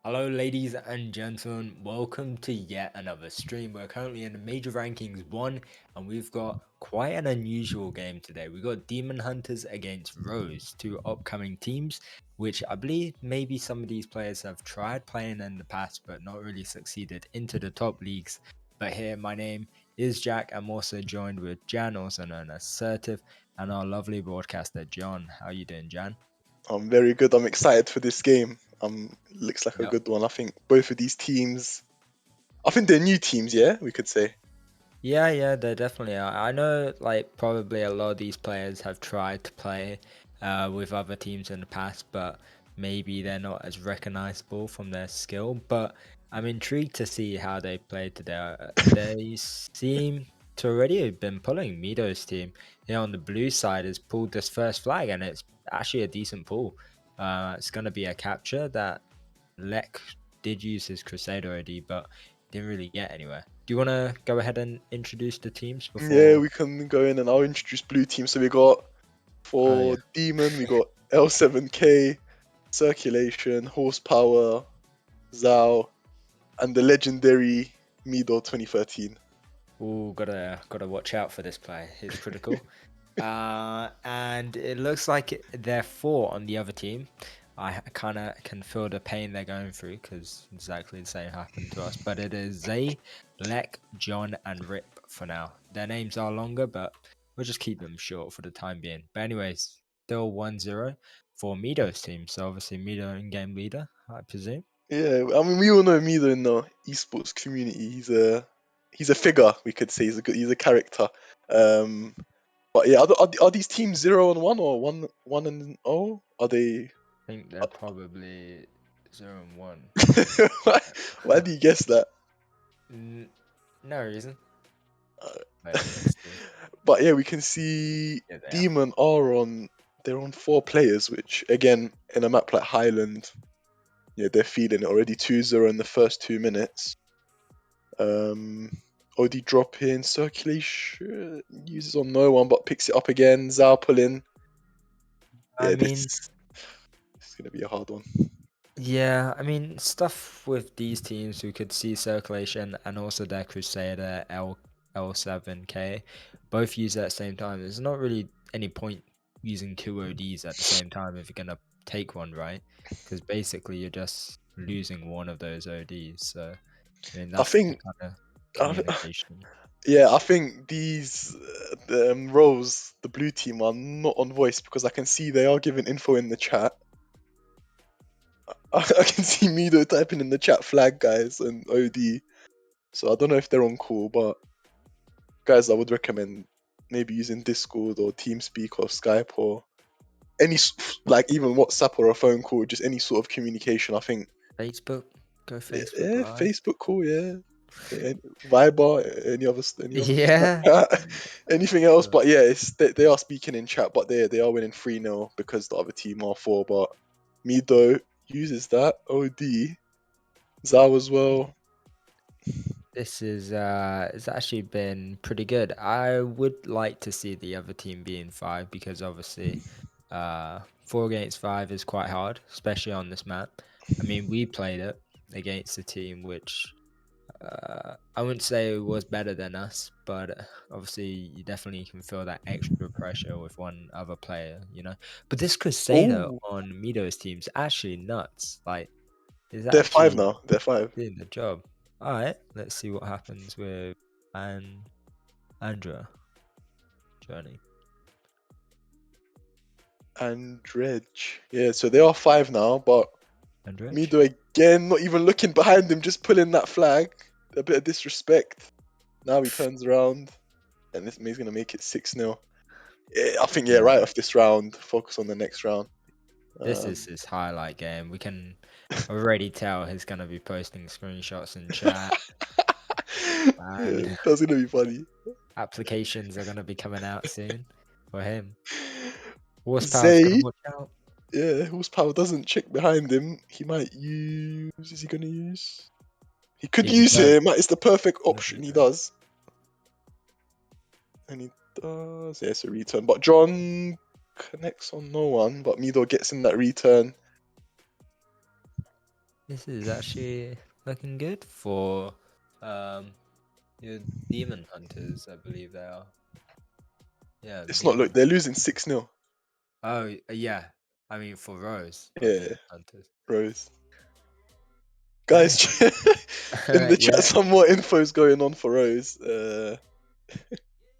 Hello, ladies and gentlemen. Welcome to yet another stream. We're currently in the Major Rankings 1, and we've got quite an unusual game today. We've got Demon Hunters against Rose, two upcoming teams, which I believe maybe some of these players have tried playing in the past, but not really succeeded into the top leagues. But here, my name is Jack. I'm also joined with Jan, also known as Assertive, and our lovely broadcaster, John. How are you doing, Jan? I'm very good. I'm excited for this game. Looks like a Yep. good one. I think both of these teams, I think they're new teams. Yeah, we could say. Yeah, they definitely are. I know, like, probably a lot of these players have tried to play with other teams in the past, but maybe they're not as recognizable from their skill. But I'm intrigued to see how they played today. They seem to already have been pulling. Mido's team here on the blue side has pulled this first flag, and it's actually a decent pull. It's going to be a capture that Lek did use his Crusade already, but didn't really get anywhere. Do you want to go ahead and introduce the teams Yeah, before? we can go in and I'll introduce blue team. So we got Oh yeah, for Demon, we got L7K, Circulation, Horsepower, Zhao, and the legendary Mido 2013. ooh, gotta watch out for this play. He's critical. And it looks like they're four on the other team. I kind of can feel the pain they're going through because exactly the same happened to us. But it is Zay, Lek, John, and Rip for now. Their names are longer, but we'll just keep them short for the time being. But anyways, still 1-0 for Mido's team. So obviously Mido in-game leader, I presume. Yeah, I mean we all know Mido in the esports community. He's a figure, we could say. He's a character. Um, But yeah, are these teams 0-1 or 1-0? Are they? I think they're probably 0-1. why, why do you guess that? No reason. Uh, Wait, let's see. but yeah, we can see Yeah, they are. Demon are on. They're on 4 players, which again in a map like Highland, Yeah, they're feeling it already. 2-0 in the first 2 minutes. OD drop in, circulation, uses on no one, but picks it up again. Zhao pull in. I Yeah, mean, this is going to be a hard one. yeah, I mean, stuff with these teams, we could see Circulation and also their Crusader L7K both use it at the same time. There's not really any point using two ODs at the same time if you're gonna take one, right? Because basically you're just losing one of those ODs. So, I mean, I that's the think, kind of I, communication. yeah, I think these roles, the blue team, are not on voice because I can see they are giving info in the chat. I can see Mido typing in the chat flag guys and OD. So I don't know if they're on call, but guys, I would recommend maybe using Discord or TeamSpeak or Skype or any like even WhatsApp or a phone call, just any sort of communication. I think Facebook, go Facebook yeah, Live. Facebook call, yeah, Viber, any other Yeah. Snapchat, anything else. But yeah, it's they are speaking in chat, but they are winning 3-0 because the other team are 4. But Mido uses that OD. Zhao as well. This is it's actually been pretty good. I would like to see the other team being 5 because obviously 4 against 5 is quite hard, especially on this map. I mean, we played it against a team which I wouldn't say was better than us, but obviously you definitely can feel that extra pressure with one other player, you know. But this Crusader Oh, on Mido's team is actually nuts. Like, is they're 5 actually now. They're 5. doing the job. All right, let's see what happens with Andra journey. And Reg. Yeah, so they are 5 now, but Andrej? Mido again, not even looking behind him, just pulling that flag. A bit of disrespect. Now he turns around, and this he's gonna make it 6-0. Yeah, I think Yeah, right off this round, focus on the next round. this is Um, his highlight game. We can already tell he's gonna be posting screenshots in chat, yeah, and that's gonna be funny. applications are gonna be coming out soon for him. Horsepower's gonna Zay, watch out. yeah, horsepower doesn't check behind him. He might use. Is he gonna use? He could Yeah, he use does. him. It's the perfect No, he option. He does. does, and he does. Yeah, it's a return. But John connects on no one. But Mido gets in that return. This is actually looking good for your demon hunters, I believe they are. Yeah, It's not. Look, demon. they're losing 6-0. Oh, yeah. I mean, for Rose, not Yeah, Demon Hunters. Rose. Yeah. Guys, in the chat, Yeah. some more info's going on for Rose.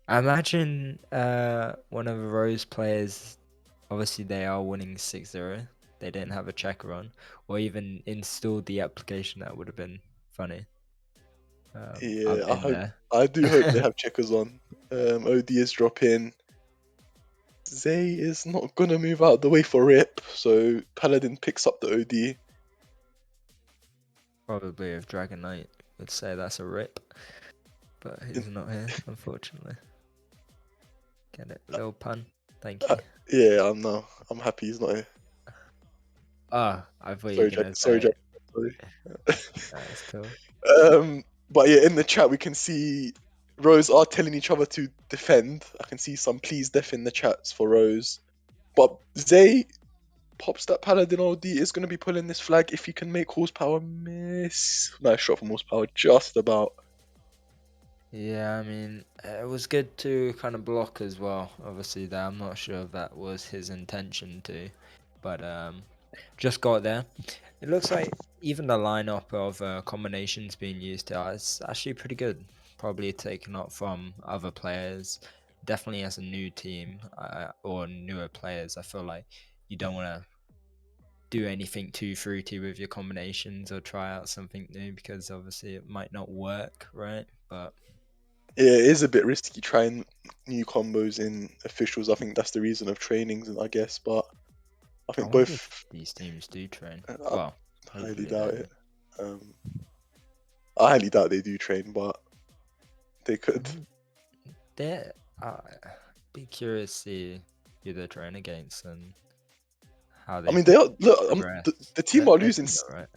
I imagine one of the Rose players, obviously they are winning 6-0. They didn't have a checker on, or even installed the application. That would have been funny. Yeah, I've been there. I do hope they have checkers on. OD is dropping. Zay is not gonna move out of the way for Rip, so Paladin picks up the OD. Probably if Dragon Knight would say that's a rip, but he's not here, unfortunately. Get it? Little pun. Thank Uh, you. yeah, I'm happy he's not here. Ah, I thought you were Sorry, Jack. gonna Sorry, say Jack. Sorry. that's cool. But yeah, in the chat we can see Rose are telling each other to defend. I can see some please def in the chats for Rose. But Zay pops that Paladin OD is going to be pulling this flag if he can make horsepower miss. Nice shot from horsepower, just about. Yeah, I mean, it was good to kind of block as well. Obviously, that I'm not sure if that was his intention to, but just got there. It looks like even the lineup of combinations being used here is actually pretty good. Probably taken up from other players. Definitely as a new team or newer players, I feel like you don't want to do anything too fruity with your combinations or try out something new because obviously it might not work, right? But Yeah, it is a bit risky trying new combos in officials. I think that's the reason of trainings, I guess. But I I think wonder if both. these teams do train. I Well, highly hopefully doubt they do. it. I highly doubt they do train, but they I could. mean, be curious to see who they train against and how I they mean, they are. Look, progressed. the team are They're losing. doing all right.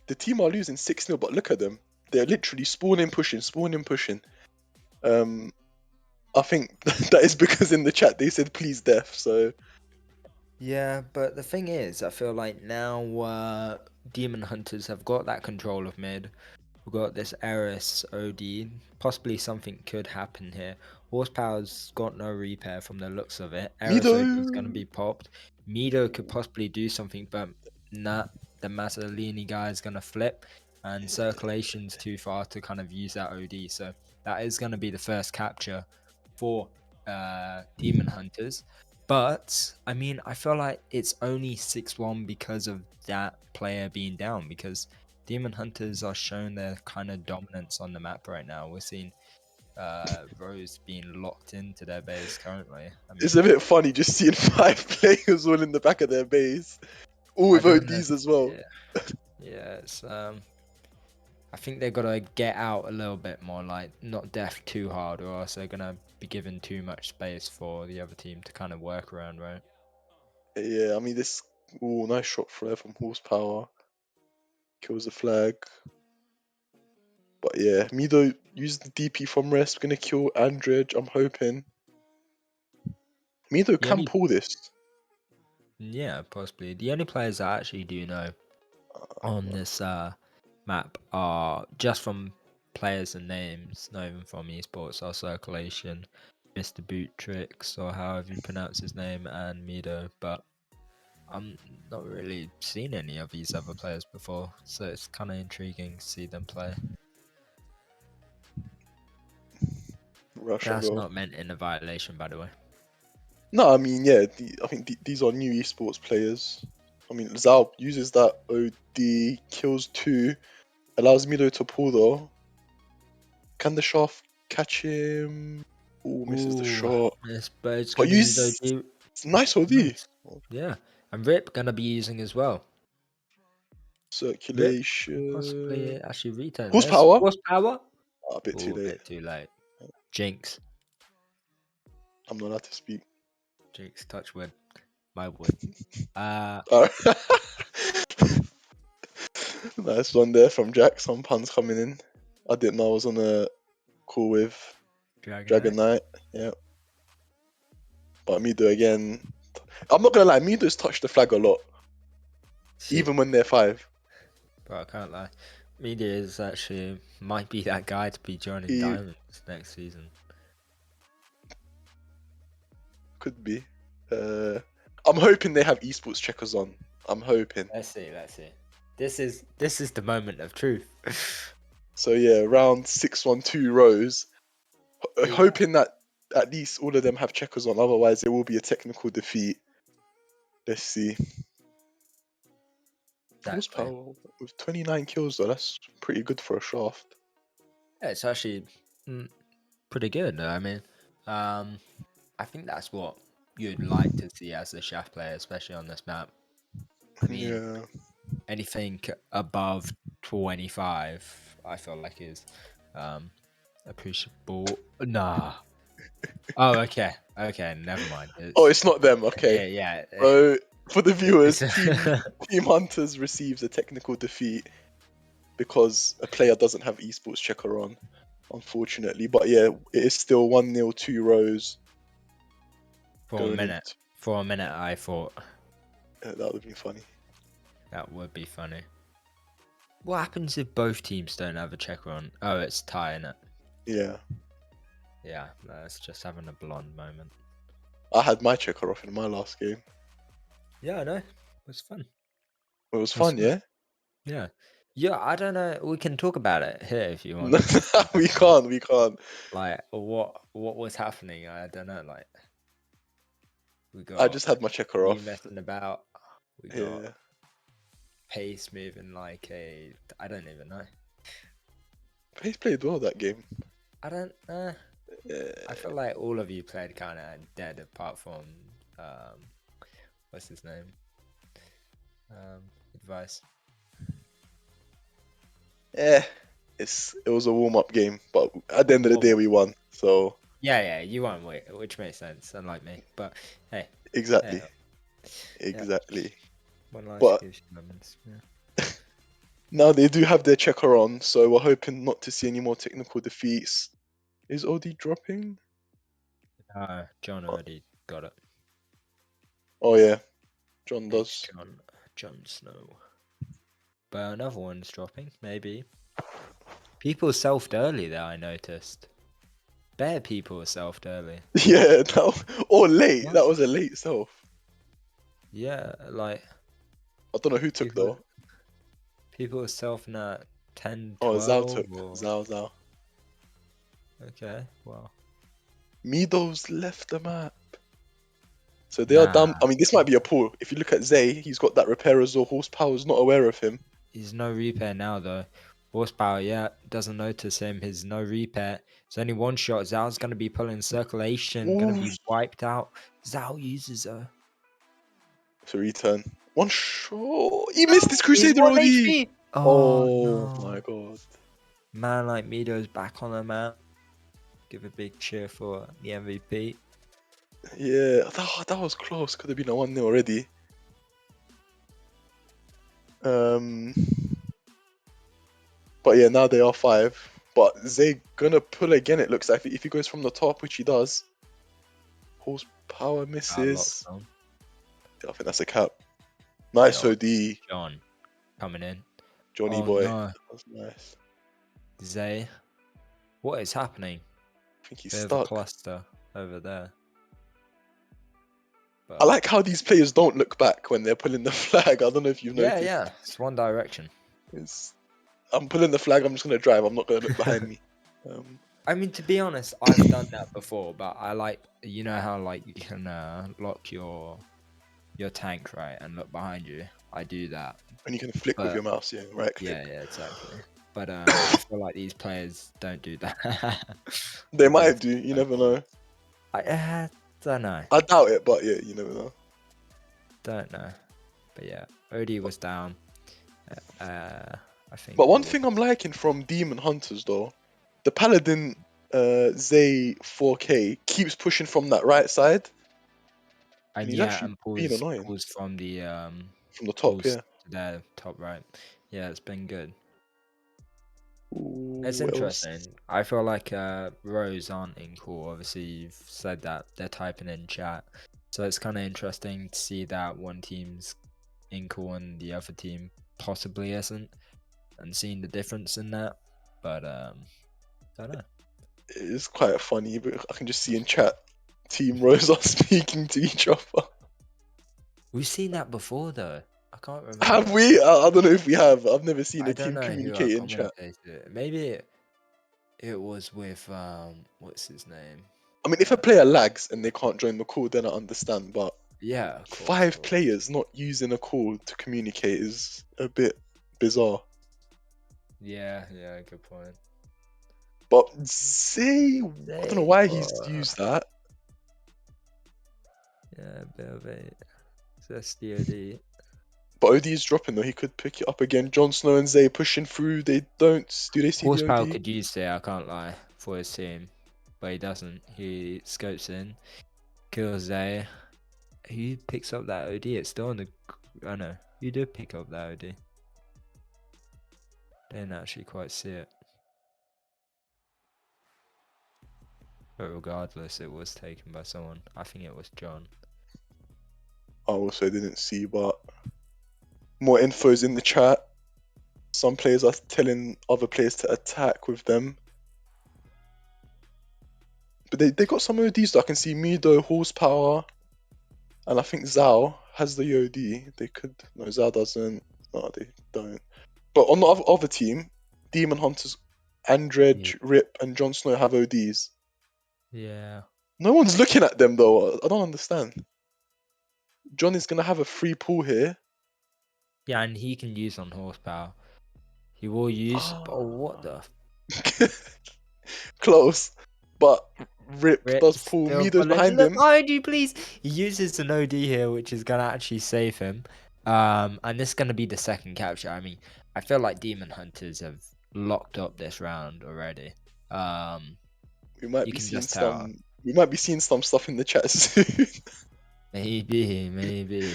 The team are losing 6-0, but look at them. They're literally spawning, pushing. Um, I think that is because in the chat they said please death. So Yeah, but the thing is, I feel like now Demon Hunters have got that control of mid. We've got this Eris OD. Possibly something could happen here. Horsepower's got no repair from the looks of it. Eris OD is going to Mido, be popped. Mido could possibly do something, but nah, the Mazzolini guy is going to flip. And Circulation's too far to kind of use that OD. So that is going to be the first capture for Demon Hunters. But I mean, I feel like it's only 6-1 because of that player being down. Because Demon Hunters are showing their kind of dominance on the map right now. We're seeing Rose being locked into their base currently. I it's mean, a bit funny just seeing 5 players all in the back of their base, all I with don't know. ODs as well. Yeah, yeah. It's I think they've got to get out a little bit more, like not def too hard, or else they're gonna be given too much space for the other team to kind of work around, right? Yeah, I mean this. Oh, nice shot flare from Horsepower. Kills the flag. But yeah, Mido used the DP from rest. Gonna kill Andrej. I'm hoping Mido The can only pull this. Yeah, possibly. The only players I actually do know on this map are just from players and names, not even from esports, are Circulation, Mr. Bootrix, or however you pronounce his name, and Mido. But I'm not really seen any of these other players before, so it's kind of intriguing to see them play. Russia That's go. not meant in a violation, by the way. No, I mean yeah. I think these are new esports players. I mean Zao uses that OD, kills 2, allows Mido to pull though. Can the shaft catch him? Oh, misses the Ooh, shot. this bird's But gonna use use OG. nice OD. Nice. Yeah, and Rip gonna be using as well. Rip can possibly Circulation. actually return this. Horsepower. Horsepower? A bit too Oh, a late. bit too late. Jinx. I'm not allowed to speak. Jinx, touch wood. My wood. Alright. Nice one there from Jack. Some puns coming in. I didn't know I was on a call with Dragon Dragonite. Knight. Yeah. But Mido again. I'm not gonna lie, Mido's touched the flag a lot. Shit, Even when they're 5. bro, I can't lie. Media is actually might be that guy to be joining He Diamonds next season. could be. I'm hoping they have esports checkers on. I'm hoping. Let's see, let's see. This is the moment of truth. So yeah, round 6-1-2 rows. Ooh, Hoping that at least all of them have checkers on. Otherwise, there will be a technical defeat. Let's see. exactly. Horsepower with 29 kills though. That's pretty good for a shaft. Yeah, it's actually pretty good. I mean, I think that's what you'd like to see as a shaft player, especially on this map. I mean, Yeah. anything above 25, I feel like is appreciable. Nah. Oh, okay. Okay, never mind. Oh, It's it's not them. Okay. yeah. So for the viewers, It's Team Hunters receives a technical defeat because a player doesn't have esports checker on, unfortunately. But yeah, it is still 1-0, 2 rows for a going minute. into. For a minute, I thought That would have been funny. that would be funny. What happens if both teams don't have a checker on? Oh, it's tie, innit? Yeah. Yeah, that's just having a blonde moment. I had my checker off in my last game. Yeah, I know. It was fun. It was fun, yeah? Yeah. Yeah, I don't know. We can talk about it here if you want. We can't. Like what was happening? I don't know. Like we I got just had my checker me off. messing about. We got Yeah. pace moving like a. I don't even know. He's played well that game. I don't. Yeah. I feel like all of you played kind of dead apart from what's his name? Advice. Eh, it was a warm up game, but at the end of the day we won. So Yeah, you won, which makes sense, unlike me. But hey, exactly, yeah. exactly. When life But gives you lemons. Yeah. now they do have their checker on, so we're hoping not to see any more technical defeats. Is OD dropping? John already got it. Oh yeah, John It's does. John Snow. But another one's dropping, maybe. People selfed early there, I noticed. Bare people were selfed early. Yeah, or late. What? That was a late self. Yeah, like I don't know who took people though. people were selfing at 10, Oh, Zhao 12 took. or Zhao. okay, well. Mido's left the map. So they are Nah. dumb. I mean, this might be a pull. If you look at Zay, he's got that repairer's or horsepower's not aware of him. He's no repair now though. Horsepower, yeah, doesn't notice him. He's no repair. It's only one shot. Zhao's gonna be pulling circulation, gonna Ooh, be wiped out. Zhao uses a to return. One shot. He missed his he's Crusader 1 OD. HP. Oh Oh my no. god. Man like Mido's back on the map. Give a big cheer for the MVP. Yeah, that was close. Could have been a 1-0 already. Um, but yeah, now they are 5. But Zay gonna pull again. It looks like if he goes from the top, which he does. Horsepower misses. Lockdown. I think that's a cap. Nice Yo, OD, John coming in. Johnny Oh boy. no. That was nice. Zay. What is happening? I think he's Bit of a stuck. cluster over there. I But like how these players don't look back when they're pulling the flag. I don't know if you've yeah, noticed. yeah. It's one direction. I'm pulling the flag. I'm just gonna drive. I'm not gonna look behind me. I mean, to be honest, I've done that before, but I like, you know how like you can lock your tank right and look behind you. I do that, And you can flick with but your mouse, yeah, right click. yeah, exactly. But I feel like these players don't do that. They go might for do. the You back never door. know. I don't know, I doubt it, but yeah, you never know. don't know. But yeah, OD was down. I think. But one it was- thing I'm liking from Demon Hunters though, the Paladin Zay 4K keeps pushing from that right side, and and he's yeah, actually and being annoying pulls from the from the top. pulls Yeah. to their top right. Yeah, it's been good. Ooh, It's what else? interesting. I feel like rows aren't in core. Obviously, you've said that they're typing in chat, so it's kind of interesting to see that one team's in core and the other team possibly isn't, and seeing the difference in that. But don't know. It's quite funny, but I can just see in chat, Team Rose are speaking to each other. We've seen that before though. I can't remember. Have we? I don't know if we have. I've never seen I a don't team know who communicate in chat. commentated it. Maybe it was with what's his name? I mean, if a player lags and they can't join the call, then I understand. But Yeah, of course. 5 players not using a call to communicate is a bit bizarre. Yeah, good point. But Zay, I don't know why he's used that. Yeah, a bit of a SDOD. But OD is dropping though. He could pick it up again. Jon Snow and Zay pushing through. They don't. Do they see the Horsepower OD? could use it, I can't lie, for his team. But he doesn't. He scopes in, kills Zay. Who picks up that OD? It's still on the. I know. Who did pick up that OD? Didn't actually quite see it. But regardless, it was taken by someone. I think it was John. I also didn't see, but more info's in the chat. Some players are telling other players to attack with them. But they got some ODs though. I can see Mido, Horsepower, and I think Zhao has the OD. They could. No, Zhao doesn't. No, they don't. But on the other team, Demon Hunters, Andrej, Rip, and Jon Snow have ODs. Yeah. No one's looking at them though. I don't understand. John is gonna have a free pull here. Yeah, and he can use on horsepower. He will use. Ah. Oh, what the? Close. But Rip does Rip's pull. still Mido's pulling. behind Look him. behind you, please. He uses an OD here, which is gonna actually save him. And this is gonna be the second capture. I mean, I feel like Demon Hunters have locked up this round already. We might You be can seeing just tell. some. We might be seeing some stuff in the chat soon. Maybe.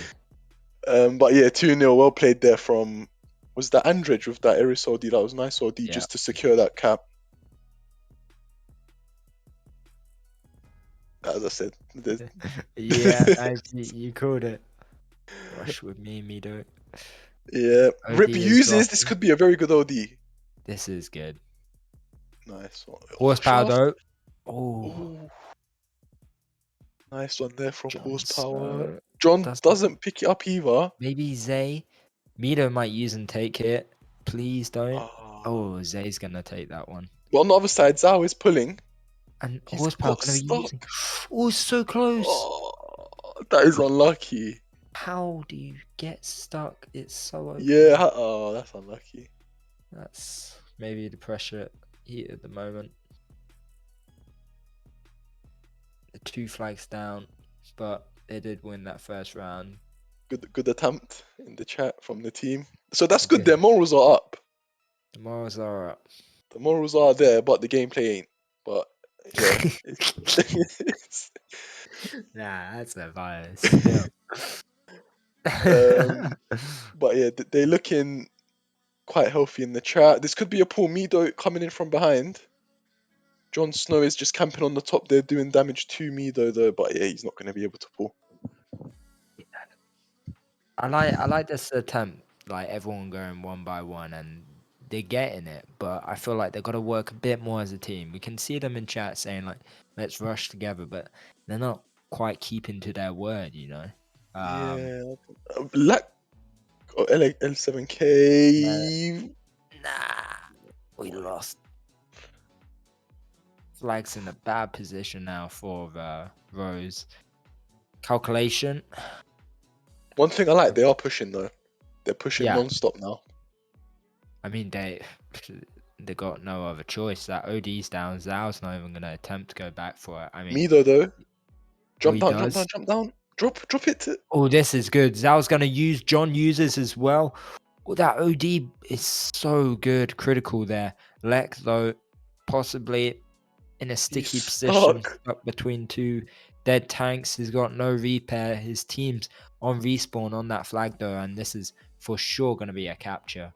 But yeah, 2-0, well played there from, was that Andrej with that Eris OD? That was nice OD Yeah. just to secure that cap. As I said, Yeah, nice. You called it. Rush with me, Mido. yeah. OD Rip is uses, this rocking. could be a very good OD. This is good. Nice one. Horsepower Shaft. though. Oh, Ooh, nice one there from Jon Horsepower. Snow John doesn't. doesn't pick it up either. Maybe Zay. Mido might use and take it. Please don't. Ah. Oh, Zay's gonna take that one. But on the other side, Zhao is pulling. And He's horsepower got gonna be using. stuck. Oh, so close. Oh, that is unlucky. How do you get stuck? It's so open. Yeah, oh, that's unlucky. That's maybe the pressure heat at the moment. The 2 flags down, but they did win that first round. Good attempt in the chat from the team. So that's good. Okay. Their morals are up. The morals are up. The morals are there, but the gameplay ain't. But yeah, it's, Nah, that's a bias. Still. but yeah, they're looking quite healthy in the chat. This could be a Paul Mido coming in from behind. Jon Snow is just camping on the top there, doing damage to Mido though. But yeah, he's not going to be able to pull. I like this attempt, like everyone going one by one and they're getting it, but I feel like they've got to work a bit more as a team. We can see them in chat saying like, let's rush together, but they're not quite keeping to their word, you know. Yeah, Black or L7K. Nah, we lost. Flag's in a bad position now for Rose. Calculation. One thing I like, they are pushing though. They're pushing Yeah. non-stop now. I mean, they got no other choice. That OD's down. Zhao's not even gonna attempt to go back for it. I mean, Mido though, jump he down, jump does. down, jump down. Drop it to. Oh, this is good. Zhao's gonna use John uses as well. Oh, that OD is so good. Critical there. Lek though, possibly in a sticky position, Stuck. stuck between 2 dead tanks. He's got no repair. His team's on respawn on that flag though, and this is for sure gonna be a capture.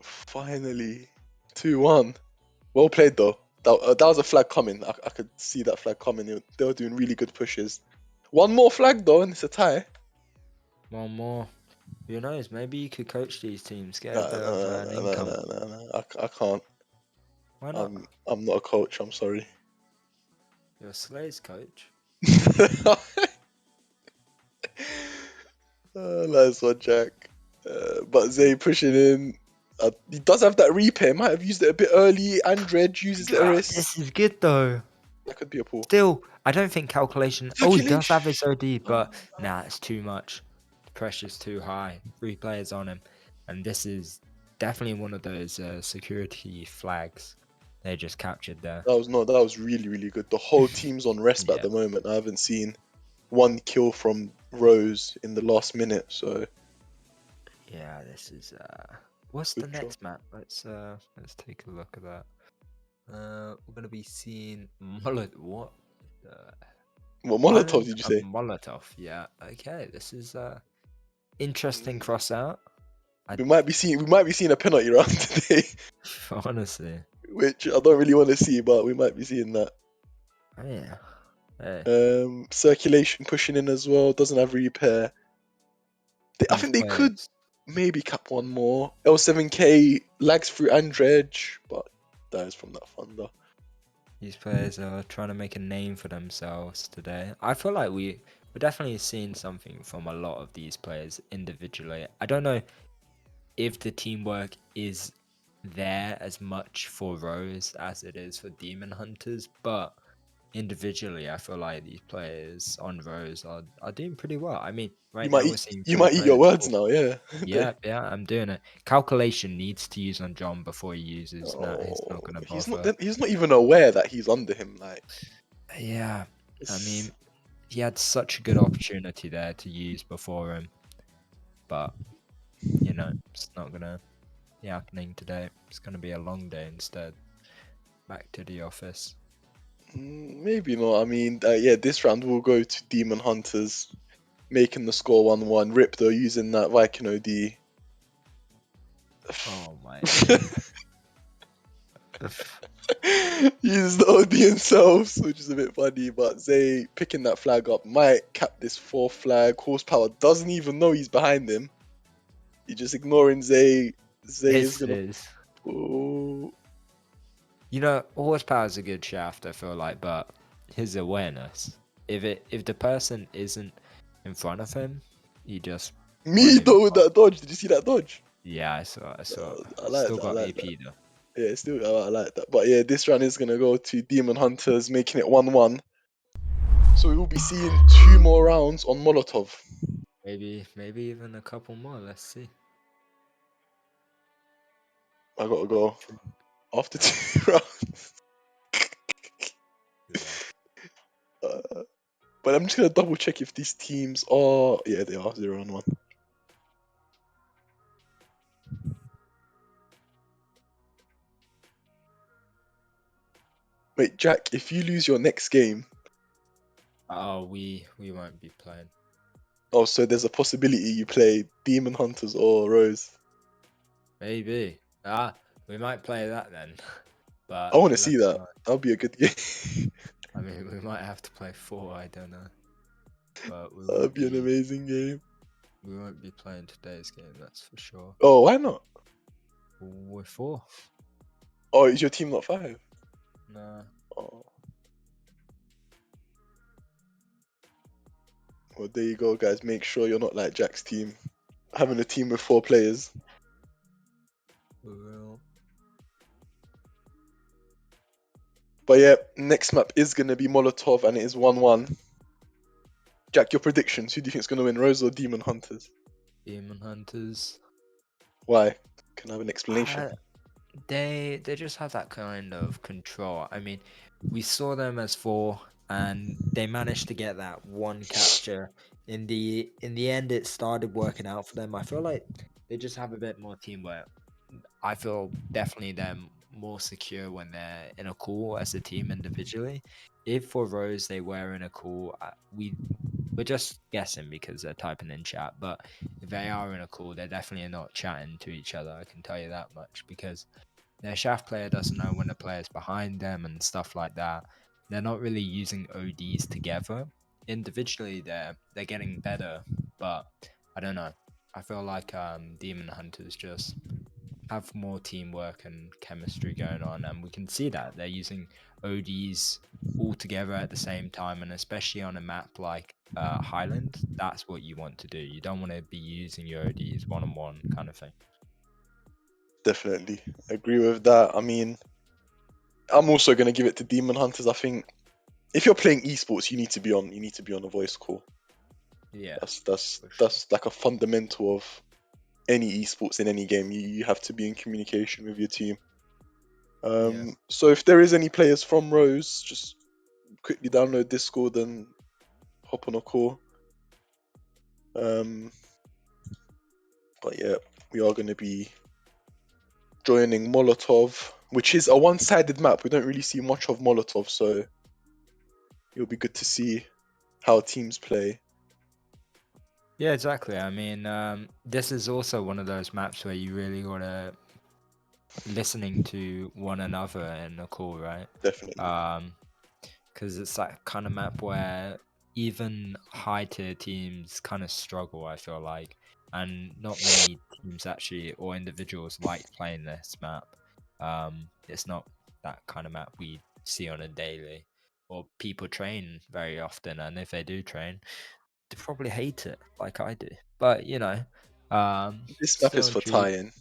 Finally, 2-1. Well played though. That was a flag coming. I could see that flag coming. They were doing really good pushes. One more flag though, and it's a tie. One more. Who knows? Maybe you could coach these teams, get a No, bit no, of no, an no, no, income. no, no. I can't. Why not? I'm not a coach. I'm sorry. You're a Slays coach. Nice one, Jack. But Zay pushing in. He does have that repair. Might have used it a bit early. Andrej uses the Eris. This is good though. That could be a pull. Still, I don't think calculation. Oh, he does have his Calculation. OD, but nah, it's too much. The pressure's too high. 3 players on him, and this is definitely one of those security flags they just captured there. That was really, really good. The whole team's on resp at the moment. I haven't seen one kill from Rose in the last minute, so Yeah, this is what's Good the job. next map? Let's take a look at that. We're gonna be seeing Molotov. What? what Molotov did you say? Molotov. Yeah. Okay. This is interesting cross out. We might be seeing a penalty round today, Honestly. which I don't really want to see, but we might be seeing that. Oh, yeah. Hey. Circulation pushing in as well. Doesn't have repair. I These think they could players- maybe cap one more. L7K lags through Andrej, but dies from that thunder. These players are trying to make a name for themselves today. I feel like we're definitely seeing something from a lot of these players individually. I don't know if the teamwork is there as much for Rose as it is for Demon Hunters, but individually, I feel like these players on Rose are doing pretty well. I mean, right now we're seeing You 3 might eat your players words pull. now, yeah. Yeah, I'm doing it. Calculation needs to use on John before he uses. No, he's not gonna bother. He's not even aware that he's under him. Like, Yeah, I it's- mean, he had such a good opportunity there to use before him, but you know, it's not gonna be happening today. It's gonna be a long day instead. Back to the office. maybe not. I mean, yeah, this round will go to Demon Hunters. making the score 1-1. Ripto using that Viking OD. Oh my days. Uses the OD himself, which is a bit funny, but Zay picking that flag up might cap this 4th flag. Horsepower doesn't even know he's behind him. He's just ignoring Zay. Zay is This gonna. is, Oh, you know, horsepower's a good shaft, I feel like, but his awareness. If the person isn't in front of him, he just me won't even though with bother. that dodge. Did you see that dodge? Yeah, I saw, I saw. I like Still that. I got like that. AP though. Yeah, still I like that. But yeah, this round is gonna go to Demon Hunters, making it 1-1. So we will be seeing 2 more rounds on Molotov. Maybe even a couple more. Let's see. I gotta go True. after Oh, 2 rounds. yeah. But I'm just gonna double check if these teams are. Yeah, they are 0-1. Wait, Jack, if you lose your next game, Oh, we won't be playing. oh, so there's a possibility you play Demon Hunters or Rose. Maybe. We might play that then. I But want to let's see that. not. That'll be a good game. I mean, we might have to play 4. I don't know. But That'll be an amazing game. we won't be playing today's game. That's for sure. Oh, why not? We're 4. Oh, is your team not 5? Nah. Oh. Well, there you go, guys. Make sure you're not like Jack's team, having a team with 4 players. We will. But yeah, next map is gonna be Molotov, and it is 1-1. Jack, your predictions. Who do you think is gonna win, Rose or Demon Hunters? Demon Hunters. Why? Can I have an explanation? They just have that kind of control. I mean, we saw them as 4, and they managed to get that one capture. In the end, it started working out for them. I feel like they just have a bit more teamwork. I feel definitely they're more secure when they're in a call as a team individually. If for Rose they were in a call, we're just guessing because they're typing in chat. But if they are in a call, they're definitely not chatting to each other. I can tell you that much because their shaft player doesn't know when the player's behind them and stuff like that. They're not really using ODs together. Individually, they're getting better, but I don't know. I feel like Demon Hunters just have more teamwork and chemistry going on, and we can see that they're using ODs all together at the same time, and especially on a map like Highland, that's what you want to do. You don't want to be using your ODs one on one kind of thing. Definitely agree with that. I mean, I'm also gonna give it to Demon Hunters. I think if you're playing esports, you need to be on a voice call. Yeah, That's for sure. that's like a fundamental of any esports in any game. You have to be in communication with your team. Yeah. So if there is any players from Rose, just quickly download Discord and hop on a call. Um, but yeah, we are going to be joining Molotov, which is a one-sided map. We don't really see much of Molotov, so it'll be good to see how teams play. Yeah, exactly. I mean, this is also one of those maps where you really gotta listening to one another in a call, right? Definitely, Because it's that kind of map where even high tier teams kind of struggle, I feel like, and not many teams actually or individuals like playing this map. It's not that kind of map we see on a daily, or people train very often, and if they do train, they probably hate it like I do. But this map is still for intrigued. tie-in.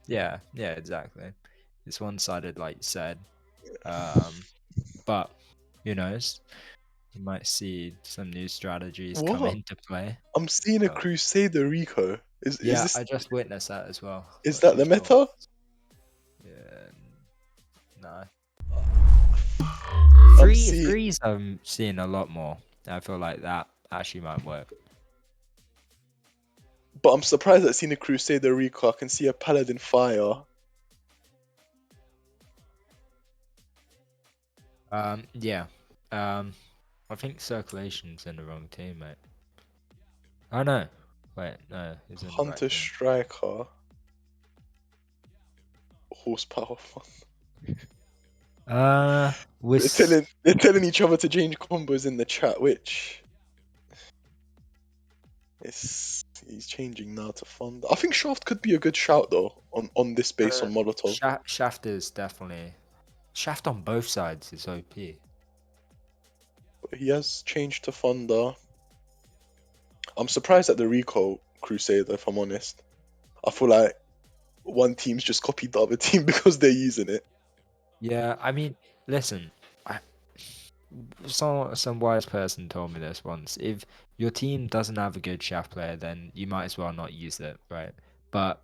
Yeah, exactly. It's one-sided, like you said. Um, but who knows? You might see some new strategies come What? into play. I'm seeing a Oh. Crusader Rico. Is Yeah, this I just witnessed that as well. is What's that your the meta? thoughts? Yeah, no. I'm Three see, threes I'm seeing a lot more. I feel like that actually might work. but I'm surprised I've seen a Crusader Rico. I can see a Paladin Fire. Yeah. I think circulation's in the wrong team, mate. Oh no. Wait, no, isn't the right Hunter thing. Striker. Horsepower fun. Was They're telling each other to change combos in the chat, which is he's changing now to fun. I think Shaft could be a good shout though on this base on Molotov. Shaft is definitely Shaft on both sides is OP. But he has changed to Thunder. I'm surprised at the Rico Crusader, if I'm honest. I feel like one team's just copied the other team because they're using it. Yeah, I mean, listen, I, some wise person told me this once. If your team doesn't have a good shaft player, then you might as well not use it, right? But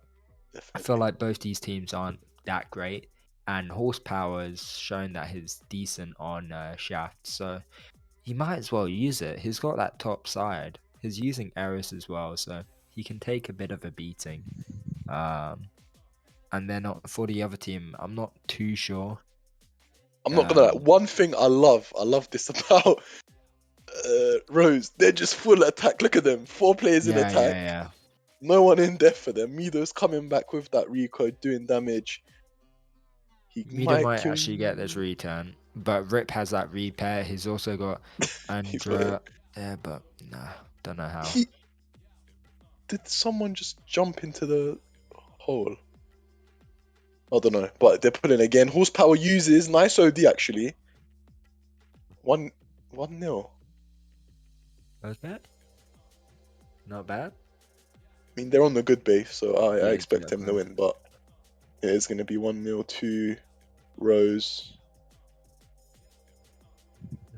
I feel Definitely. like both these teams aren't that great, and Horsepower has shown that he's decent on shaft, so he might as well use it. He's got that top side. He's using Eris as well, so he can take a bit of a beating. Um, and then for the other team, I'm not too sure. I'm not gonna lie. Um, One thing I love this about Rose. They're just full attack. Look at them. 4 players in yeah, attack. yeah, yeah. No one in death for them. Mido's coming back with that Rico doing damage. He Mida might might kill actually get this you. return, but Rip has that repair. He's also got He's got it. Andra. Yeah, but nah, don't know how. He did someone just jump into the hole? I don't know, but they're pulling again. Horsepower uses nice OD actually. One 1-0. Okay, not bad. I mean they're on the good base, so I Yeah, expect them to exactly. win, but it is gonna be 1-0 to Rose.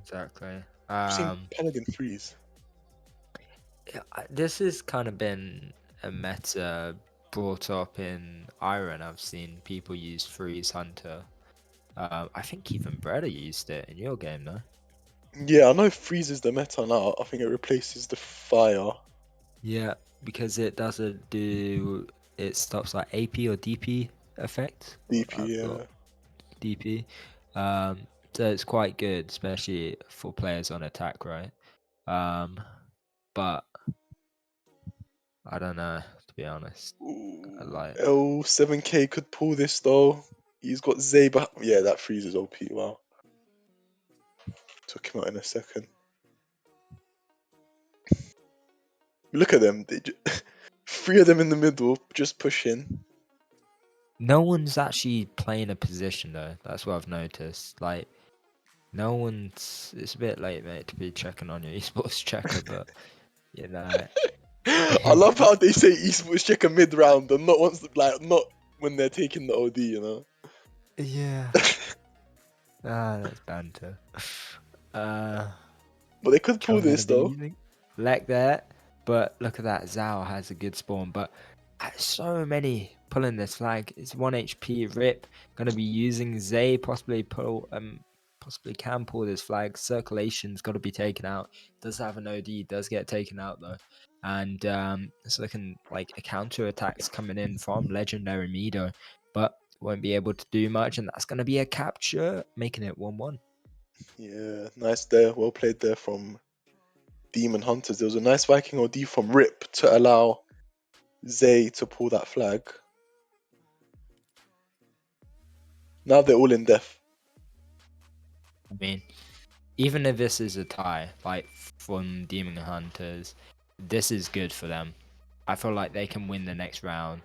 Exactly. I've seen Paladin freeze. Yeah, this has kind of been a meta brought up in Iron. I've seen people use Freeze Hunter. I think even Breda used it in your game, though. Yeah, I know freeze is the meta now. I think it replaces the fire. Yeah, because it doesn't do. It stops like AP or DP effect. DP, I've got yeah. DP. Um, so it's quite good, especially for players on attack, right? Um, but I don't know, to be honest. Ooh, Like, L7K could pull this though. He's got Zay, but yeah, that freeze is OP. Wow, took him out in a second. Look at them. Three of them in the middle, just pushing. no one's actually playing a position though. That's what I've noticed. Like, no one's. It's a bit late, mate, to be checking on your esports checker, but you know. I love how they say esports check a mid round and not once, like not when they're taking the OD. Yeah. That's banter. Uh, But they could pull Chung gonna this be though. using like that, but look at that. Zhao has a good spawn, but so many pulling this flag. It's 1 HP. Rip gonna be using Zay. Possibly can pull this flag. Circulation's got to be taken out. Does have an OD. Does get taken out though, and it's looking like a counter attacks coming in from Legendary Mido, but won't be able to do much, and that's gonna be a capture, making it 1-1. Yeah, nice there. Well played there from Demon Hunters. There was a nice Viking OD from Rip to allow Zay to pull that flag. Now they're all in death. I mean, even if this is a tie, like from Demon Hunters, this is good for them. I feel like they can win the next round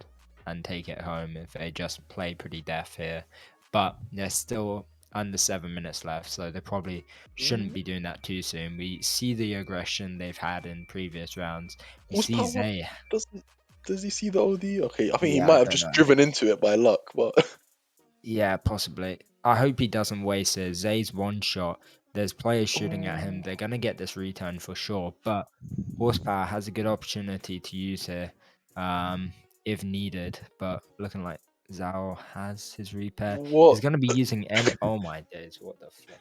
and take it home if they just play pretty deaf here. But there's still under 7 minutes left, so they probably shouldn't Mm, be doing that too soon. We see the aggression they've had in previous rounds. We see Horsepower Zay. doesn't. Does he see the OD? Okay, I think he Yeah, might I have don't just know. driven into it by luck, but Yeah, possibly. I hope he doesn't waste it. Zay's one shot. There's players shooting at him. oh, They're gonna get this return for sure. But Horsepower has a good opportunity to use here, if needed. But looking like Zhao has his repair. what? He's gonna be using any. Oh my days! What the fuck?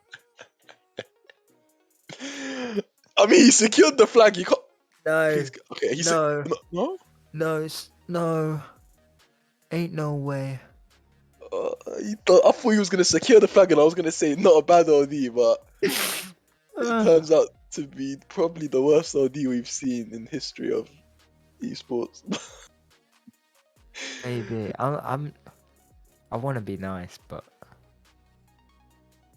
I mean, he secured the flag. You can't. No, Please, okay. no, No. no, no. Ain't no way. I thought he was gonna secure the flag, and I was gonna say not a bad OD, but it Uh, turns out to be probably the worst OD we've seen in history of esports. Maybe I want to be nice, but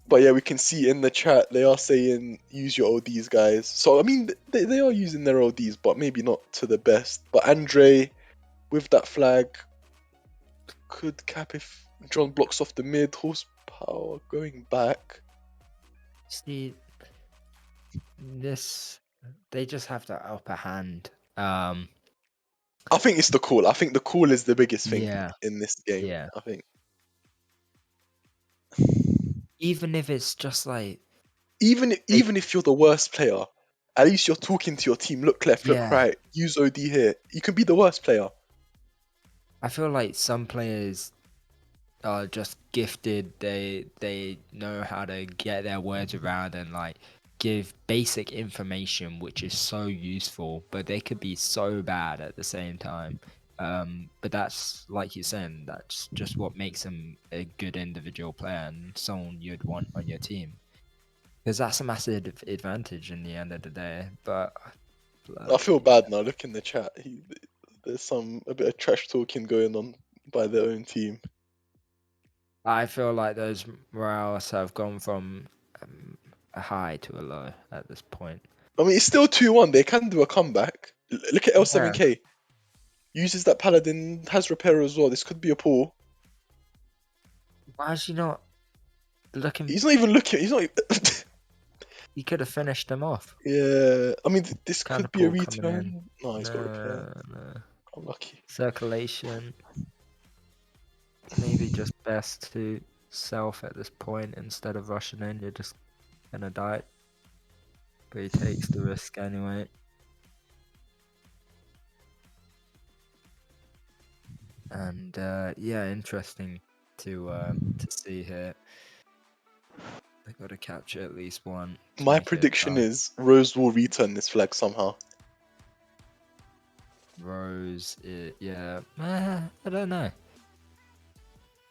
But yeah, we can see in the chat they are saying use your ODs, guys. So I mean, they are using their ODs, but maybe not to the best. But Andre with that flag could cap if John blocks off the mid. Horsepower going back. see this. They just have the upper hand. I think it's the call. I think the call is the biggest thing Yeah, in this game. yeah. I think. Even if it's just like they, Even if you're the worst player, at least you're talking to your team. Look left, look yeah. right. Use OD here. You can be the worst player. I feel like some players are just gifted. They know how to get their words around and like give basic information, which is so useful. But they could be so bad at the same time. But that's like you're saying. That's just what makes them a good individual player and someone you'd want on your team. Because that's a massive advantage in the end of the day. But I feel bloody bad now. Look in the chat. There's a bit of trash talking going on by their own team. I feel like those morales have gone from a high to a low at this point. I mean, it's still 2-1. They can do a comeback. Look at Yeah. L7K. Uses that paladin, has repair as well. This could be a pull. Why is he not looking? He's not even looking. He's not. He could have finished them off. Yeah. I mean, this could be a Counterpull coming in. return. No, he's got repair. No. Unlucky. Circulation. Maybe just best to self at this point instead of rushing in. You're just gonna die. But he takes the risk anyway. And yeah, interesting to see here. They got to capture at least one. to My make it a prediction tie. is Rose will return this flag somehow. Rose, yeah, I don't know.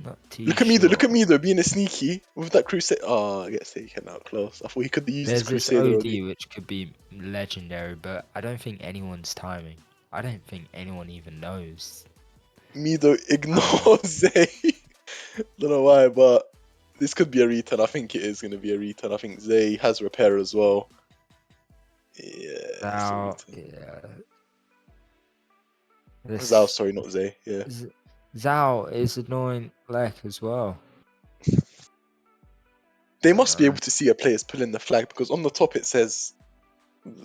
Not too Look at me though. Look sure. at me though, being a sneaky with that crusade. Oh, I get taken out close. I thought he could use his There's this crusader OD OD. which could be legendary, but I don't think anyone's timing. I don't think anyone even knows. Mido ignores Zay. Don't know why, but this could be a return. I think it is going to be a return. I think Zay has repair as well. Yeah, it's a Zhao, return. yeah. This Zhao, sorry, not Zay. Yeah. Zhao is annoying Black as well. They must be able to see a player's pulling the flag because on the top it says.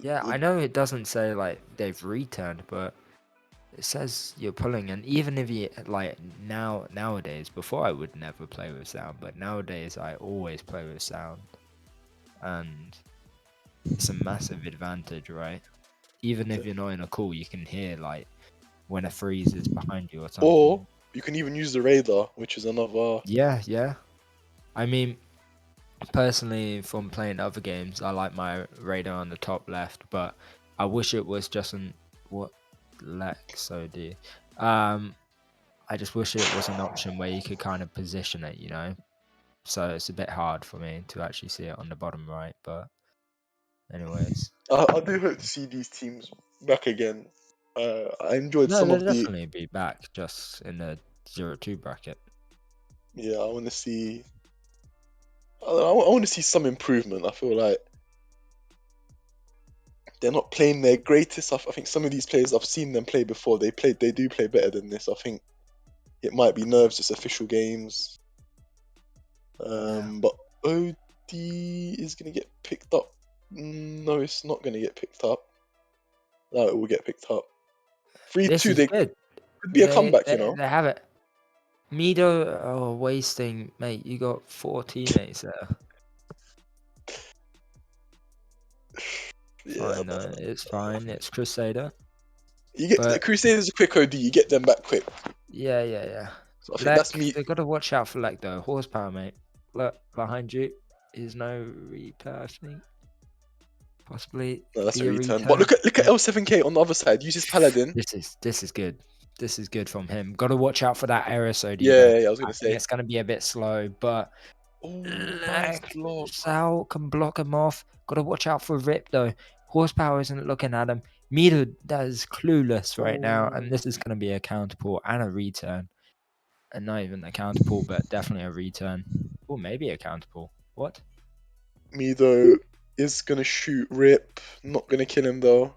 Yeah, I know it doesn't say like they've returned, but it says you're pulling, and even if you like nowadays, before I would never play with sound, but nowadays I always play with sound, and it's a massive advantage, right? Even if you're not in a call, you can hear like when a freeze is behind you or something. Or you can even use the radar, which is another. Yeah. I mean, personally, from playing other games, I like my radar on the top left, but I wish it was just an what Lex OD. I just wish it was an option where you could kind of position it, you know. So it's a bit hard for me to actually see it on the bottom right, but anyways. I do hope to see these teams back again. I enjoyed No, some they'll of the. definitely be back just in the 0-2 bracket. Yeah, I want to see. I want to see some improvement. I feel like they're not playing their greatest. I think some of these players I've seen them play before. They do play better than this. I think it might be nerves, just official games. But OD is gonna get picked up. No, it's not gonna get picked up. No, it will get picked up. 3-2. This is They good. could be a comeback, you know. They have it. Mido, oh, wasting, mate. You got 4 teammates there. Yeah, Fine, though. It's fine. It's Crusader. you get the But Crusaders a quick OD. You get them back quick. yeah. So I think that's Lek, me. they gotta watch out for Lek though. Horsepower, mate. Look behind you. Is no repair, I think. Possibly No, that's be a a return. return. But look at Yeah. L7K on the other side. Uses Paladin. This is good. This is good from him. Gotta watch out for that Eris OD Yeah, though. I was gonna I think say. it's gonna be a bit slow, but Oh, nice Lek block. Sal can block him off. Gotta watch out for Rip though. Horsepower isn't looking at him. Mido, that is clueless right now, and this is gonna be a counterpull and a return. And not even a counterpull, but definitely a return. Or maybe a counterpull. What? Mido is gonna shoot Rip. Not gonna kill him though.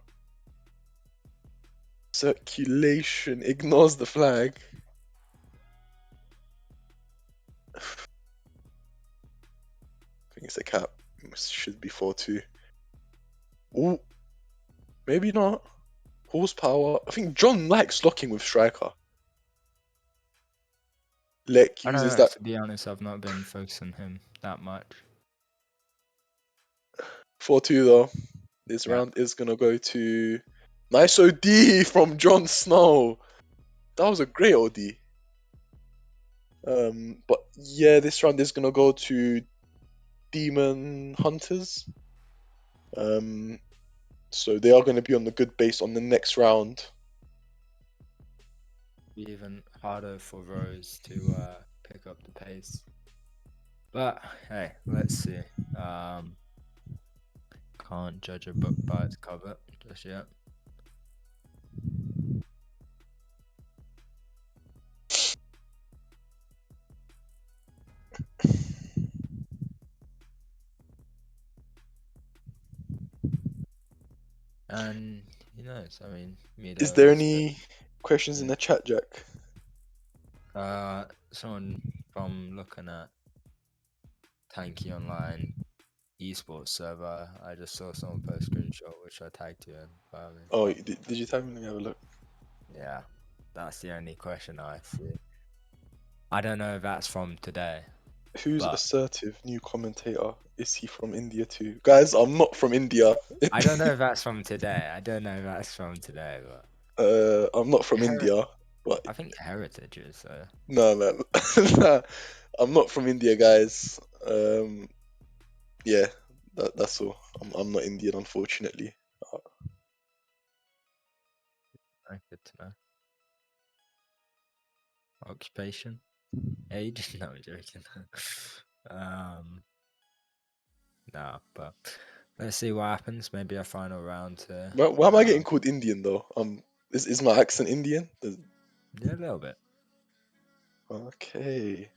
Circulation ignores the flag. I think it's a cap. It should be 4-2. Ooh, maybe not. Horsepower. I think John likes locking with striker. Lek I don't uses know. that To be honest, I've not been focusing him that much. 4-2 though. This Yeah. round is gonna go to nice OD from Jon Snow. That was a great OD. But yeah, this round is gonna go to Demon Hunters. So they are gonna be on the good base on the next round. Be even harder for Rose to pick up the pace. But hey, let's see. Can't judge a book by its cover just yet. And who knows? I mean, Is Mido there is any questions in the chat, Jack? someone from looking at Tanky Online esports server. I just saw someone post screenshot which I tagged you in. But, I mean, Oh, did you tell me? Let me have a look. yeah, that's the only question I see. I don't know if that's from today. Who's But assertive new commentator? Is he from India too? Guys, I'm not from India. I don't know if that's from today. I don't know if that's from today, but I'm not from India, but I think Heritage is. So no, man, nah, I'm not from India, guys. Yeah, that's all. I'm not Indian, unfortunately. good to know. Occupation, age? No, I'm joking. No, but let's see what happens. Maybe a final round to. Why am I getting called Indian though? Is my accent Indian? Yeah, a little bit. Okay.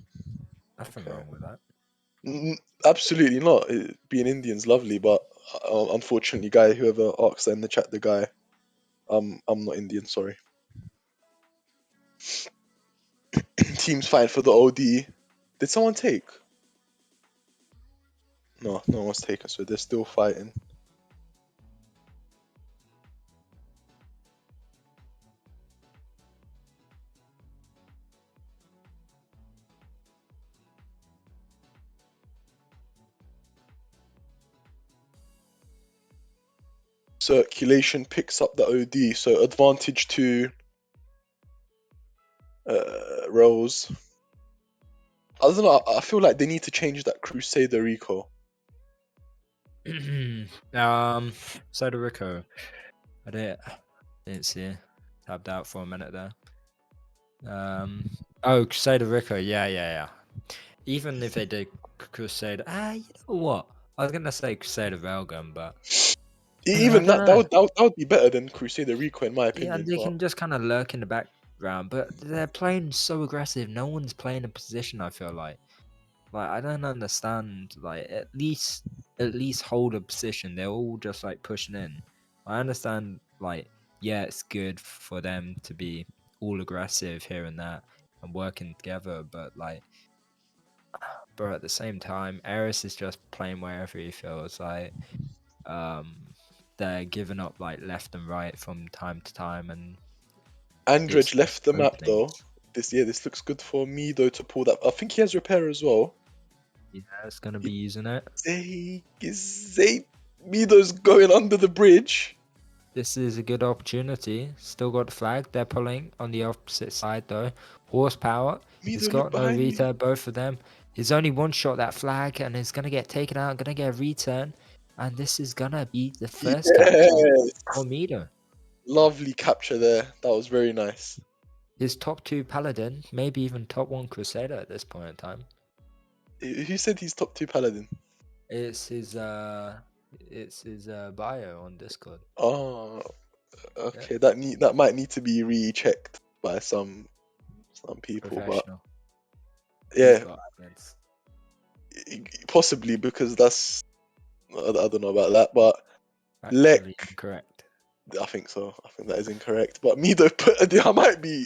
Nothing Okay. wrong with that. Absolutely not. Being Indian's lovely, but unfortunately, guy, whoever asks that in the chat, the guy, I'm not Indian. Sorry. Team's fighting for the OD. Did someone take? No, no one's taken, so they're still fighting. Circulation picks up the OD, so advantage to Rose. I don't know. I feel like they need to change that Crusader Rico. Soda Rico. I didn't see it. Tabbed out for a minute there. Oh, Crusader Rico. Yeah. Even if they did Crusader, you know what? I was gonna say Crusader Railgun, but I Even don't that, know. that would be better than Crusader Rico, in my Yeah, opinion. they But can just kind of lurk in the background, but they're playing so aggressive. No one's playing a position. I feel like I don't understand. Like at least hold a position. They're all just like pushing in. I understand. Like yeah, it's good for them to be all aggressive here and there and working together, but at the same time, Eris is just playing wherever he feels like. Um, they're giving up like left and right from time to time, and it's Andrej just left the map though. openings. This looks good for me though to pull that. I think he has repair as well. Yeah, it's gonna be using it. Zay Mido's going under the bridge. This is a good opportunity. Still got the flag. They're pulling on the opposite side though. Horsepower. He's Mido, look got no behind you. Vita, both of them. He's only one shot that flag and he's gonna get taken out, gonna get a return. And this is gonna be the first capture Yes. for Mido. Lovely capture there. That was very nice. His top 2 Paladin, maybe even top 1 Crusader at this point in time. Who said he's top 2 paladin? It's his It's his bio on Discord. Oh, Yeah, okay. That might need to be rechecked by some people, but professional. He's yeah, got admins. possibly because that's I don't know about that, but Lek, Actually incorrect. I think so. I think that is incorrect. But Mido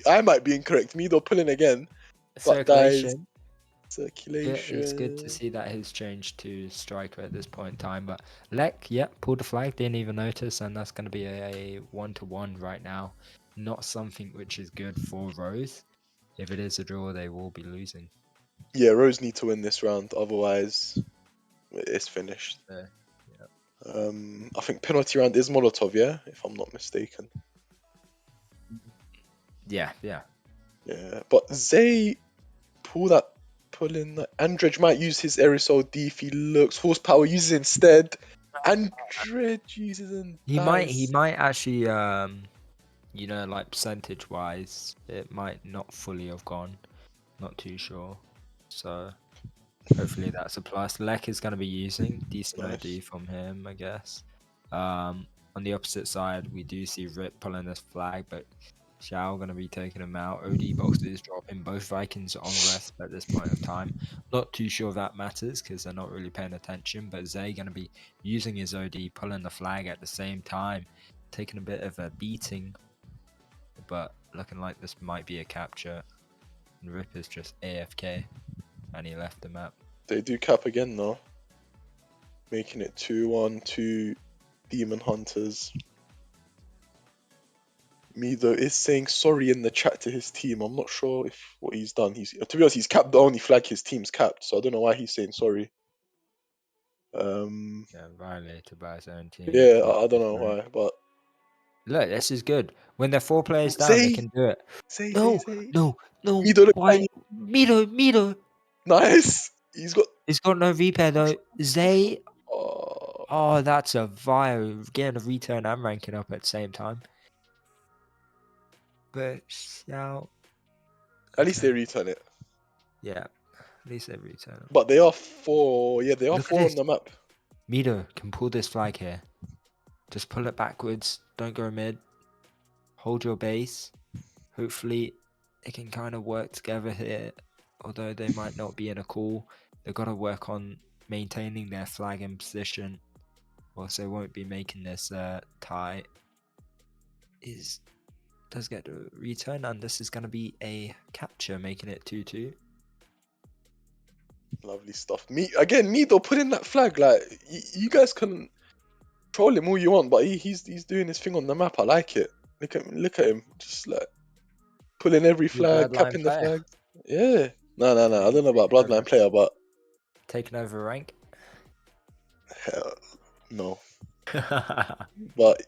I might be incorrect. Mido pulling again, but dies. Circulation. Yeah, it's good to Circulation. see that he's changed to striker at this point in time. But Lek, yeah, pulled the flag, didn't even notice, and that's going to be a 1-1 right now. Not something which is good for Rose. If it is a draw, they will be losing. Yeah, Rose need to win this round, otherwise it's finished. Yeah. I think penalty round is Molotov, yeah, if I'm not mistaken. Yeah, yeah. Yeah, but Zay pull in that. Andrej might use his aerosol D if he looks. Horsepower uses it instead. Andrej uses and He dies. might actually like percentage wise, it might not fully have gone. Not too sure. So hopefully that's a plus. Lek is going to be using decent Nice. OD from him, I guess. On the opposite side, we do see Rip pulling this flag, but Xiao going to be taking him out. OD boxes dropping. Both Vikings on rest at this point of time. Not too sure if that matters because they're not really paying attention, but Zay going to be using his OD, pulling the flag at the same time, taking a bit of a beating, but looking like this might be a capture. And Rip is just AFK, and he left the map. They do cap again though, making it 2-1 to Demon Hunters. Mido is saying sorry in the chat to his team. I'm not sure if what he's done. To be honest, he's capped the only flag his team's capped, so I don't know why he's saying sorry. Yeah, violated by his own team. Yeah, Not I don't too know sure. why, but Look, this is good. When they're 4 players down, they Zay, can do it. Zay, Zay, No, Zay. no, no. Mido looks like Why? Mito. nice. He's got. He's got no repair though. Zay. Oh, Oh, that's a vile. Getting a return and ranking up at the same time. But shout. at least they Okay. return it. Yeah. At least they return it. But they are four. Yeah, they are Look at four this. on the map. Mito can pull this flag here. Just pull it backwards. Don't go mid. Hold your base. Hopefully, it can kind of work together here. Although they might not be in a call, they've got to work on maintaining their flag in position, or else they won't be making this tie. Does get the return, and this is going to be a capture, making it 2-2. Lovely stuff. Mido put in that flag. Like you guys can troll him all you want, but he's doing his thing on the map. I like it. Look at him. Just like pulling every Your flag, bloodline capping the player. flag. Yeah. No. I don't know about Bloodline player, but Taking over rank. hell, no. But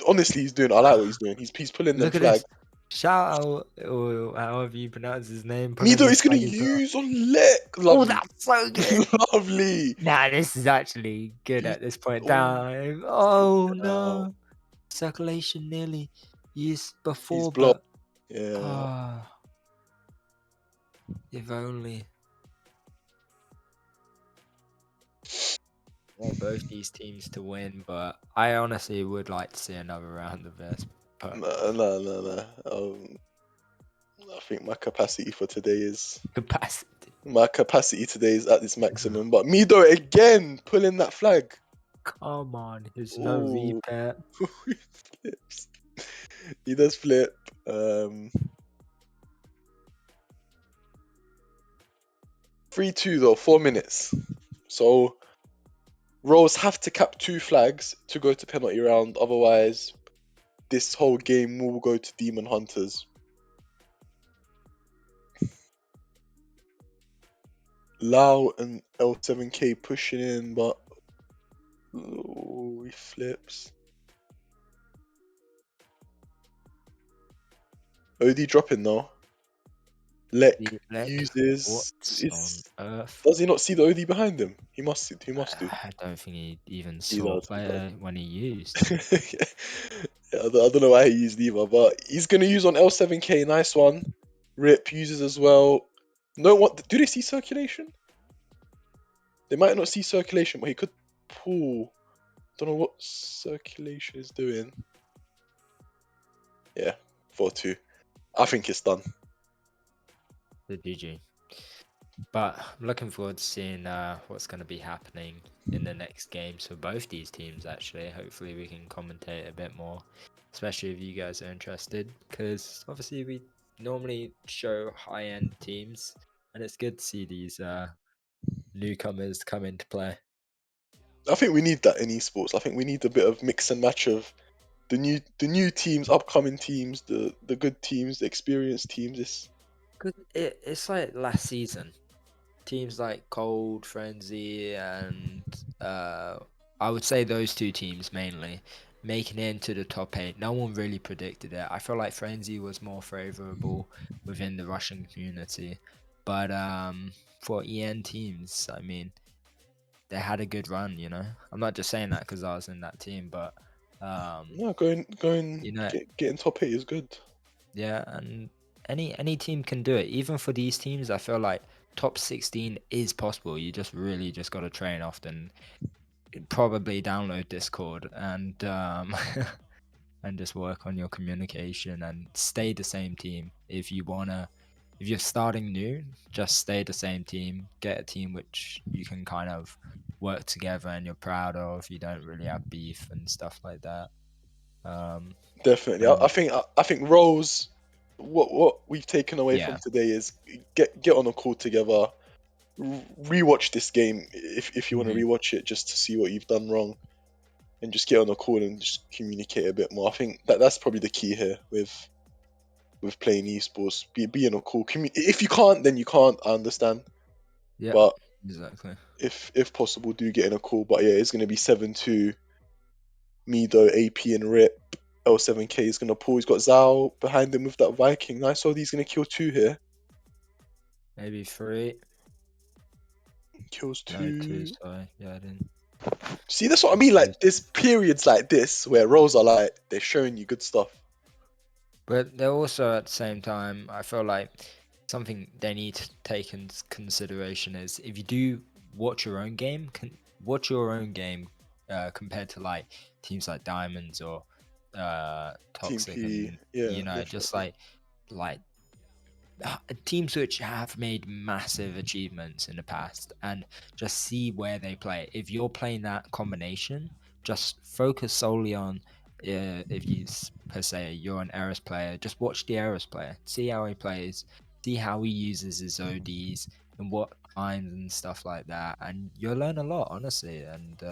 honestly, he's doing. I like what he's doing. He's pulling them Look at flags. this. Shout out, or however you pronounce his name, pulling Mido this is gonna flag as well. use on Lek. Oh, Lovely. that's so good. Lovely. Nah, this is actually good He's at this point in oh, time. Oh now. no. Circulation nearly used He's before, blocked. but Yeah. if only. I want both these teams to win, but I honestly would like to see another round of this. But No. I think my capacity today is at its maximum. But Mido again pulling that flag. Come on, there's no Oh, repair. he flips. He does flip. 3-2 though, 4 minutes. So Rose have to cap 2 flags to go to penalty round. Otherwise, this whole game will go to Demon Hunters. Lau and L7K pushing in, but he flips. OD dropping though. Lek uses. What on earth? Does he not see the OD behind him? He must do. I don't think he even He saw does. player when he used. Yeah, I don't know why he used either, but he's gonna use on L7K. Nice one. Rip uses as well. No, what do they see circulation? They might not see circulation, but he could. pool. Don't know what circulation is doing. Yeah, 4-2. I think it's done. The GG. But I'm looking forward to seeing what's going to be happening in the next games for both these teams, actually. Hopefully, we can commentate a bit more, especially if you guys are interested, because obviously, we normally show high end teams, and it's good to see these newcomers come into play. I think we need that in esports. I think we need a bit of mix and match of the new teams, upcoming teams, the good teams, the experienced teams. Cause it's like last season. Teams like Cold, Frenzy, and I would say those two teams mainly making it into the top 8. No one really predicted it. I feel like Frenzy was more favorable within the Russian community, but for EN teams, I mean, they had a good run. I'm not just saying that because I was in that team, but No, you know, getting top 8 is good. yeah, and any team can do it. Even for these teams, I feel like top 16 is possible. You just really just got to train often. Probably download Discord and and just work on your communication and stay the same team. If you're starting new, just stay the same team. Get a team which you can kind of work together and you're proud of. You don't really have beef and stuff like that. Definitely, And I think roles. What we've taken away from yeah. today is get on a call together, rewatch this game if you want to Mhm. rewatch it just to see what you've done wrong, and just get on a call and just communicate a bit more. I think that's probably the key here with playing esports. Be on a call. If you can't, then you can't. I understand, Yep. but Exactly. if possible, do get in a call. But yeah, it's going to be 7-2. Mido, AP, and Rip. L7K is going to pull. He's got Zhao behind him with that Viking. Nice. So he's going to kill 2 here. Maybe 3. Kills No, 2. 2. Sorry. Yeah, I didn't. See, that's what I mean. Like, Two. there's periods like this where roles are like, they're showing you good stuff. But they're also at the same time, I feel like something they need to take into consideration is if you do watch your own game, watch your own game compared to like teams like Diamonds or Team Toxic, P. and Yeah, just definitely. like teams which have made massive achievements in the past, and just see where they play. If you're playing that combination, just focus solely on if per se you're an Eris player, just watch the Eris player, see how he plays, see how he uses his ODs and what times and stuff like that, and you'll learn a lot, honestly. And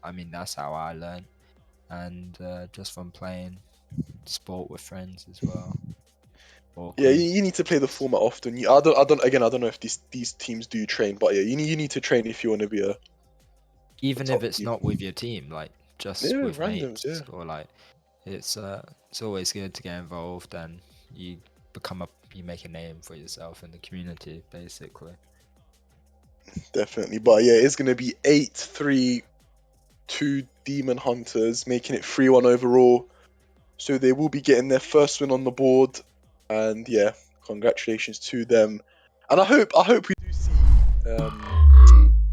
I mean, that's how I learn, and just from playing sport with friends as well, or Yeah, crew. you need to play the format often. I don't know if these teams do train, but yeah, you need to train if you want to be a Even if top it's team. not with your team, like Yeah, just with randoms. mates, Yeah, or like it's always good to get involved, and you you make a name for yourself in the community, basically. definitely. But yeah, it's gonna be 8-3, 2 Demon Hunters, making it 3-1 overall. So they will be getting their first win on the board, and yeah, congratulations to them. And I hope we do see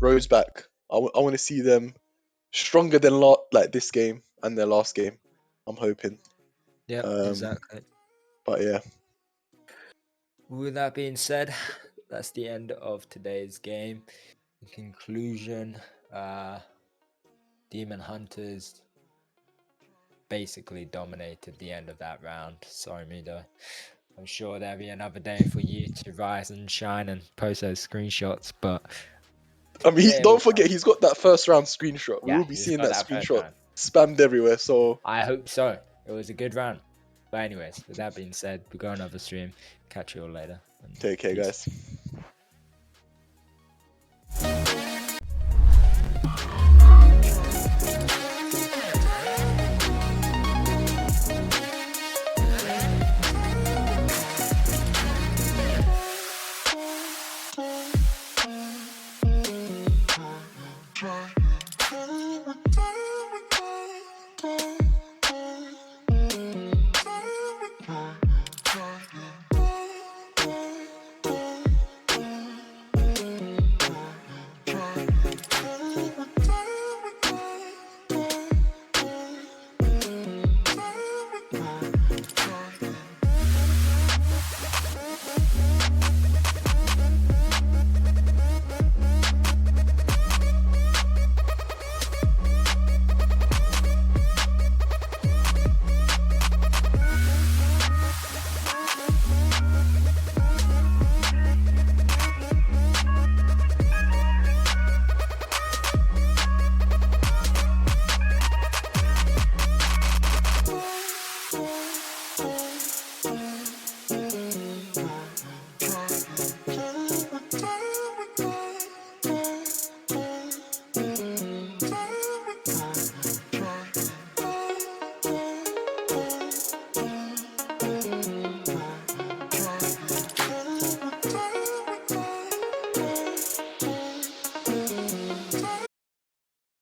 Rose back. I want to see them stronger than like this game and their last game. I'm hoping. Yep, Um, exactly. but yeah, With that being said, that's the end of today's game. In conclusion, uh, Demon Hunters basically dominated the end of that round. Sorry, Mido. I'm sure there'll be another day for you to rise and shine and post those screenshots, but I mean, there we don't go. forget he's got that first round screenshot. We Yeah, will be he's seeing got that that first screenshot round. spammed everywhere. So I hope so. It was a good round. But anyways, with that being said, we go another stream. Catch you all later. And take care, peace. guys.